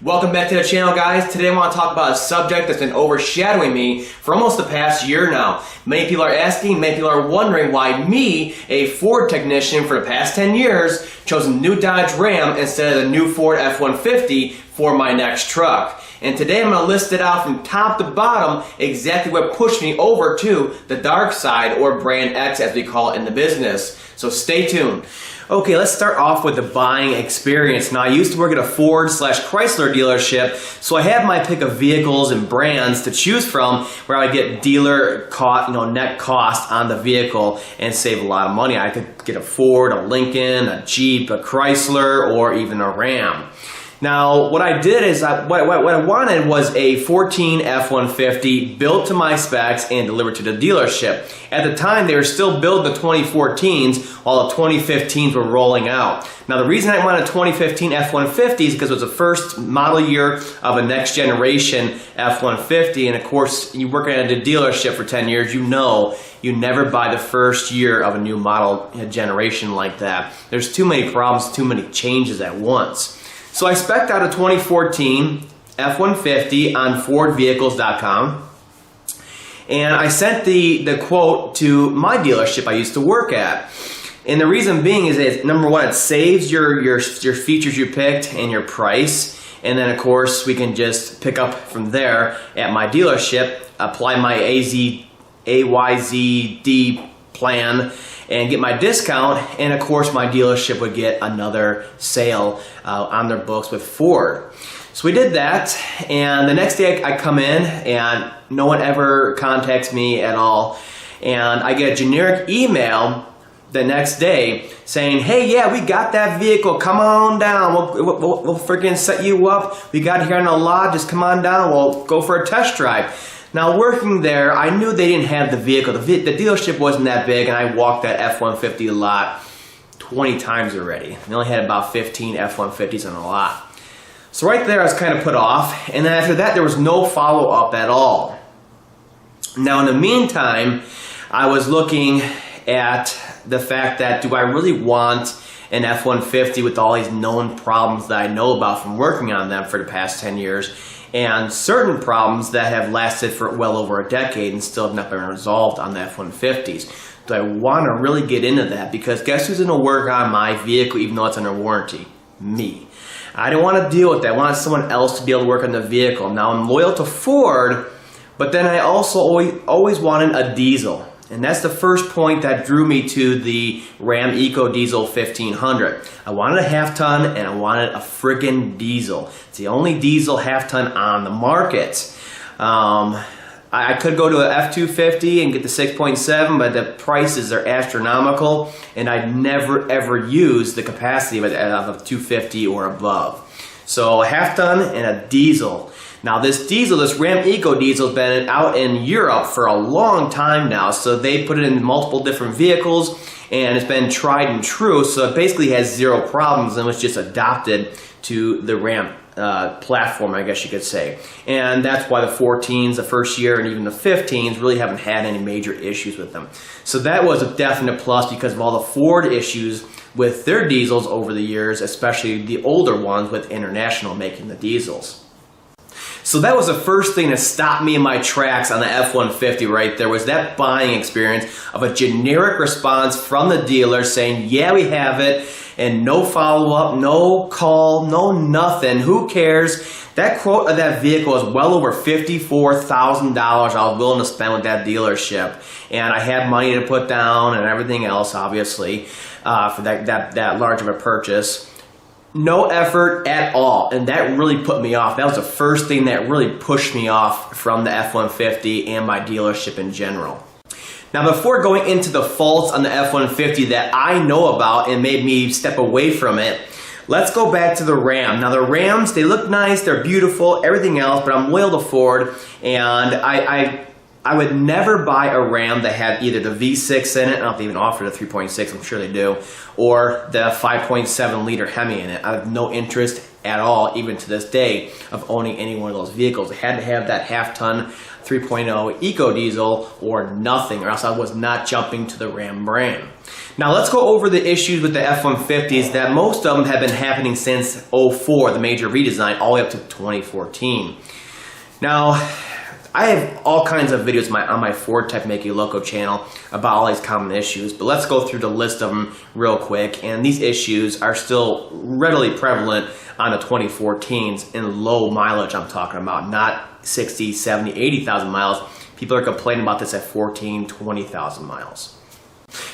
Welcome back to the channel, guys. Today I want to talk about a subject that's been overshadowing me for almost the past year now. Many people are asking, many people are wondering why me, a Ford technician for the past 10 years, chose a new Dodge Ram instead of the new Ford F-150 for my next truck. And today I'm going to list it out from top to bottom exactly what pushed me over to the dark side, or brand X as we call it in the business. So stay tuned. Okay, let's start off with the buying experience. Now, I used to work at a Ford/Chrysler dealership, so I had my pick of vehicles and brands to choose from where I would get dealer net cost on the vehicle and save a lot of money. I could get a Ford, a Lincoln, a Jeep, a Chrysler, or even a Ram. Now, what I did is, what I wanted was a 14 F-150 built to my specs and delivered to the dealership. At the time, they were still building the 2014s while the 2015s were rolling out. Now, the reason I wanted a 2015 F-150 is because it was the first model year of a next generation F-150. And of course, you work at a dealership for 10 years, you know you never buy the first year of a new model generation like that. There's too many problems, too many changes at once. So I spec'd out a 2014 F-150 on FordVehicles.com, and I sent the quote to my dealership I used to work at. And the reason being is that, number one, it saves your features you picked and your price. And then, of course, we can just pick up from there at my dealership, apply my AYZD plan, and get my discount, and of course my dealership would get another sale on their books with Ford. So we did that, and the next day I come in and no one ever contacts me at all, and I get a generic email the next day saying, hey, yeah, we got that vehicle, come on down, we'll freaking set you up, we got it here on the lot, just come on down, we'll go for a test drive. Now, working there, I knew they didn't have the vehicle. The dealership wasn't that big, and I walked that F-150 lot 20 times already. They only had about 15 F-150s on the lot. So right there, I was kind of put off, and then after that, there was no follow-up at all. Now, in the meantime, I was looking at the fact that, do I really want an F-150 with all these known problems that I know about from working on them for the past 10 years? And certain problems that have lasted for well over a decade and still have not been resolved on the F-150s. Do I want to really get into that? Because guess who's going to work on my vehicle even though it's under warranty? Me. I don't want to deal with that. I want someone else to be able to work on the vehicle. Now, I'm loyal to Ford, but then I also always wanted a diesel. And that's the first point that drew me to the Ram Eco Diesel 1500. I wanted a half-ton, and I wanted a friggin' diesel. It's the only diesel half-ton on the market. I could go to an F-250 and get the 6.7, but the prices are astronomical, and I'd never ever use the capacity of a 250 or above. So a half-ton and a diesel. Now this Ram Eco Diesel has been out in Europe for a long time now, so they put it in multiple different vehicles, and it's been tried and true, so it basically has zero problems and was just adopted to the Ram platform, I guess you could say. And that's why the 14s, the first year, and even the 15s really haven't had any major issues with them. So that was a definite plus because of all the Ford issues with their diesels over the years, especially the older ones with International making the diesels. So that was the first thing that stopped me in my tracks on the F-150 right there, was that buying experience of a generic response from the dealer saying, yeah, we have it, and no follow-up, no call, no nothing. Who cares? That quote of that vehicle was well over $54,000 I was willing to spend with that dealership. And I had money to put down and everything else, obviously, for that large of a purchase. No effort at all, and that really put me off. That was the first thing that really pushed me off from the F-150 and my dealership in general. Now, before going into the faults on the F-150 that I know about and made me step away from it, let's go back to the Ram. Now, the Rams, they look nice, they're beautiful, everything else, but I'm loyal to Ford, and I would never buy a Ram that had either the V6 in it, I don't know if they even offer the 3.6, I'm sure they do, or the 5.7 liter Hemi in it. I have no interest at all, even to this day, of owning any one of those vehicles. I had to have that half-ton 3.0 Eco Diesel or nothing, or else I was not jumping to the Ram brand. Now let's go over the issues with the F-150s that most of them have been happening since '04, the major redesign, all the way up to 2014. Now, I have all kinds of videos on my Ford Tech Make You Loco channel about all these common issues, but let's go through the list of them real quick. And these issues are still readily prevalent on the 2014s in low mileage I'm talking about, not 60, 70, 80,000 miles. People are complaining about this at 14, 20,000 miles.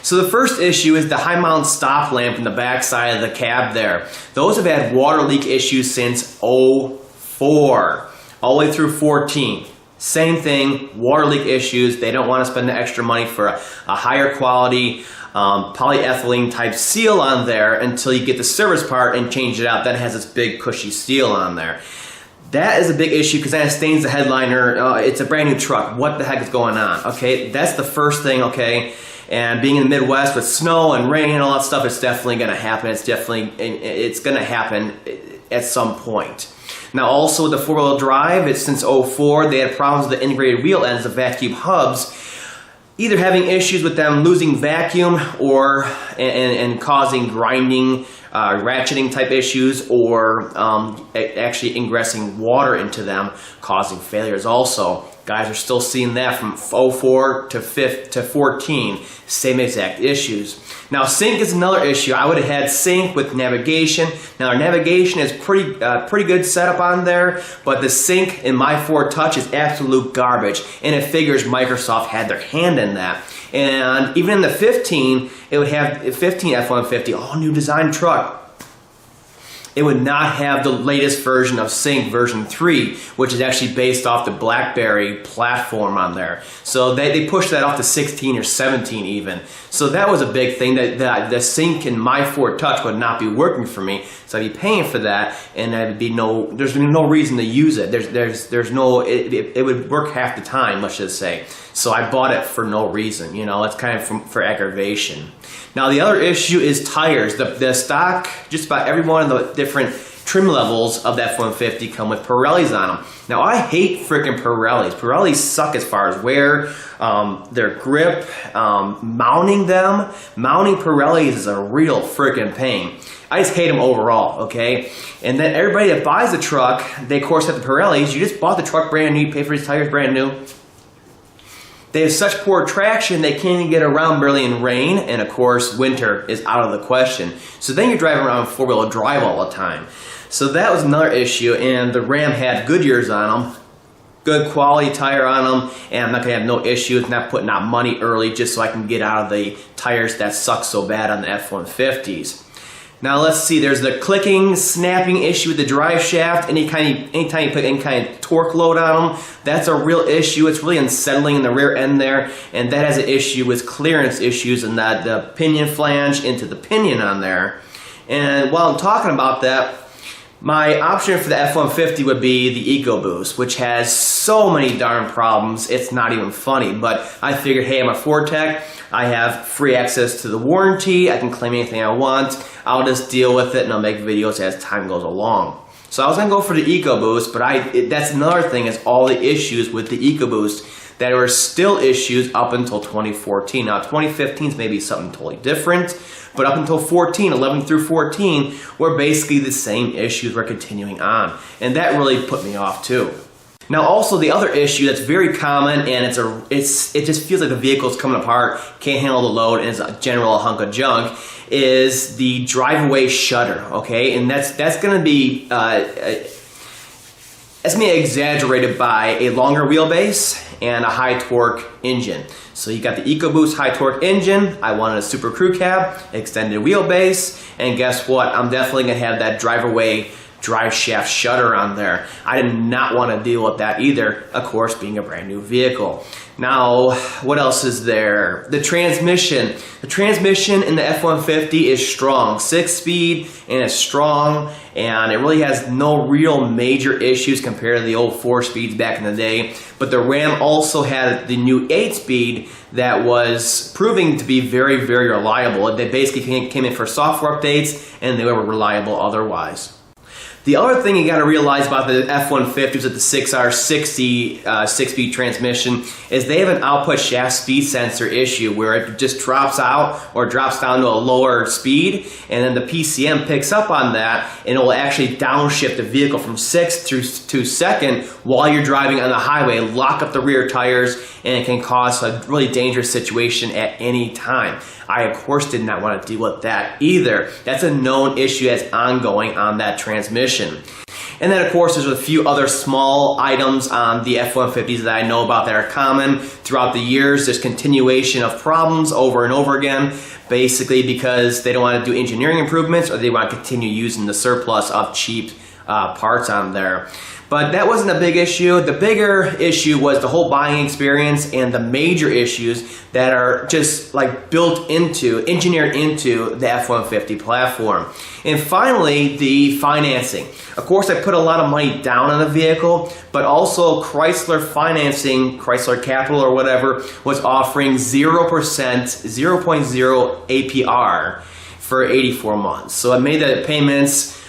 So the first issue is the high mount stop lamp in the back side of the cab there. Those have had water leak issues since '04, all the way through 14. Same thing, water leak issues. They don't want to spend the extra money for a higher quality polyethylene type seal on there until you get the service part and change it out. That has this big cushy seal on there. That is a big issue because that stains the headliner. It's a brand new truck. What the heck is going on? Okay, that's the first thing, okay? And being in the Midwest with snow and rain and all that stuff, it's definitely going to happen. It's going to happen at some point. Now also the four-wheel drive, it's since '04, they had problems with the integrated wheel ends, the vacuum hubs, either having issues with them losing vacuum or and causing grinding, ratcheting type issues, or actually ingressing water into them, causing failures also. Guys are still seeing that from '04 to 14, same exact issues. Now sync is another issue. I would have had sync with navigation. Now our navigation is pretty good setup on there, but the sync in my Ford Touch is absolute garbage, and it figures Microsoft had their hand in that. And even in the 15, it would have 15 F-150, all new design truck. It would not have the latest version of Sync version 3, which is actually based off the BlackBerry platform on there. So they pushed that off to 16 or 17 even. So that was a big thing, that the Sync in my Ford Touch would not be working for me. So I'd be paying for that, and there's no reason to use it. It would work half the time, let's just say. So I bought it for no reason, you know, it's kind of for aggravation. Now the other issue is tires. The stock, just about every one of the different trim levels of that F-150 come with Pirellis on them. Now I hate freaking Pirellis. Pirellis suck as far as wear, their grip, mounting Pirellis is a real freaking pain. I just hate them overall, okay? And then everybody that buys the truck, they of course have the Pirellis. You just bought the truck brand new, you pay for these tires brand new. They have such poor traction, they can't even get around barely in rain, and of course, winter is out of the question. So then you're driving around four-wheel drive all the time. So that was another issue, and the Ram had Goodyears on them, good quality tire on them, and I'm not going to have no issues, not putting out money early just so I can get out of the tires that suck so bad on the F-150s. Now let's see, there's the clicking, snapping issue with the drive shaft. Anytime you put any kind of torque load on them, that's a real issue. It's really unsettling in the rear end there, and that has an issue with clearance issues and the pinion flange into the pinion on there. And while I'm talking about that, my option for the F-150 would be the EcoBoost, which has so many darn problems, it's not even funny. But I figured, hey, I'm a Ford Tech, I have free access to the warranty, I can claim anything I want, I'll just deal with it and I'll make videos as time goes along. So I was going to go for the EcoBoost, but that's another thing, is all the issues with the EcoBoost that were still issues up until 2014. Now 2015 is maybe something totally different, but up until 11 through 14, were basically the same issues were continuing on. And that really put me off too. Now also the other issue that's very common, and it just feels like the vehicle's coming apart, can't handle the load, and is a general hunk of junk, is the drive-away shutter, okay? And that's going to be exaggerated by a longer wheelbase and a high torque engine. So you got the EcoBoost high torque engine, I wanted a Super Crew Cab, extended wheelbase, and guess what? I'm definitely going to have that drive-away drive shaft shutter on there. I did not want to deal with that either, of course, being a brand new vehicle. Now, what else is there? The transmission. The transmission in the F-150 is strong, 6-speed, and it's strong, and it really has no real major issues compared to the old 4-speeds back in the day. But the Ram also had the new 8-speed that was proving to be very, very reliable. They basically came in for software updates, and they were reliable otherwise. The other thing you got to realize about the F-150s with the 6R60 6-speed transmission is they have an output shaft speed sensor issue where it just drops out or drops down to a lower speed, and then the PCM picks up on that and it will actually downshift the vehicle from 6th to 2nd while you're driving on the highway, lock up the rear tires, and it can cause a really dangerous situation at any time. I, of course, did not want to deal with that either. That's a known issue that's ongoing on that transmission. And then, of course, there's a few other small items on the F-150s that I know about that are common throughout the years. There's continuation of problems over and over again, basically because they don't want to do engineering improvements or they want to continue using the surplus of cheap parts on there. But that wasn't a big issue. The bigger issue was the whole buying experience and the major issues that are just like engineered into the F-150 platform. And finally, the financing. Of course, I put a lot of money down on the vehicle, but also Chrysler Financing, Chrysler Capital or whatever, was offering 0%, 0.0 APR for 84 months. So it made the payments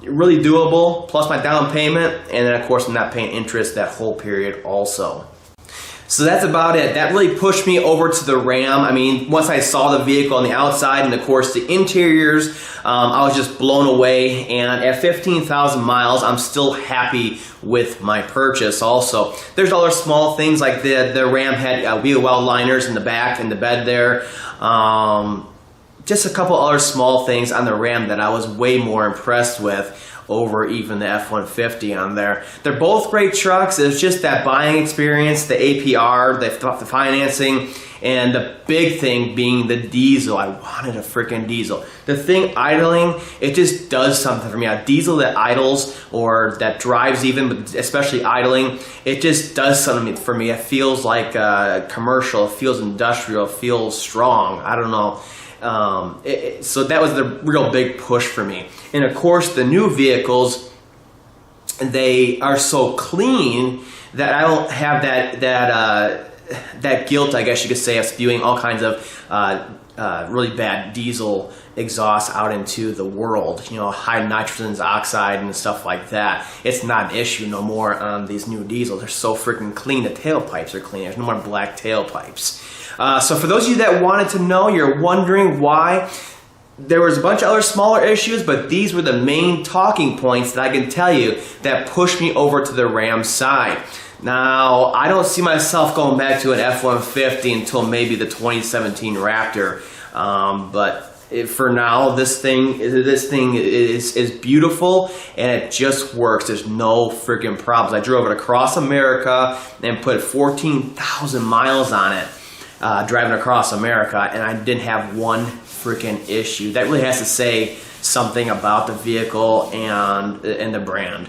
really doable, plus my down payment, and then of course I'm not paying interest that whole period also. So that's about it. That really pushed me over to the Ram. I mean, once I saw the vehicle on the outside and of course the interiors, I was just blown away, and at 15,000 miles I'm still happy with my purchase also. There's other small things like the Ram had wheel well liners in the back and the bed there. Just a couple other small things on the Ram that I was way more impressed with over even the F-150 on there. They're both great trucks. It's just that buying experience, the APR, the financing, and the big thing being the diesel. I wanted a freaking diesel. The thing idling, it just does something for me. A diesel that idles or that drives even, but especially idling, it just does something for me. It feels like commercial, it feels industrial, it feels strong. I don't know. So that was the real big push for me. And of course the new vehicles, they are so clean that I don't have that guilt, I guess you could say, of spewing all kinds of really bad diesel exhaust out into the world, you know, high nitrogen oxide and stuff like that. It's not an issue no more on these new diesels. They're so freaking clean. The tailpipes are clean. There's no more black tailpipes. So for those of you that wanted to know, you're wondering why, there was a bunch of other smaller issues, but these were the main talking points that I can tell you that pushed me over to the Ram side. Now, I don't see myself going back to an F-150 until maybe the 2017 Raptor, but for now, this thing is beautiful and it just works. There's no freaking problems. I drove it across America and put 14,000 miles on it. Driving across America, and I didn't have one freaking issue. That really has to say something about the vehicle and the brand.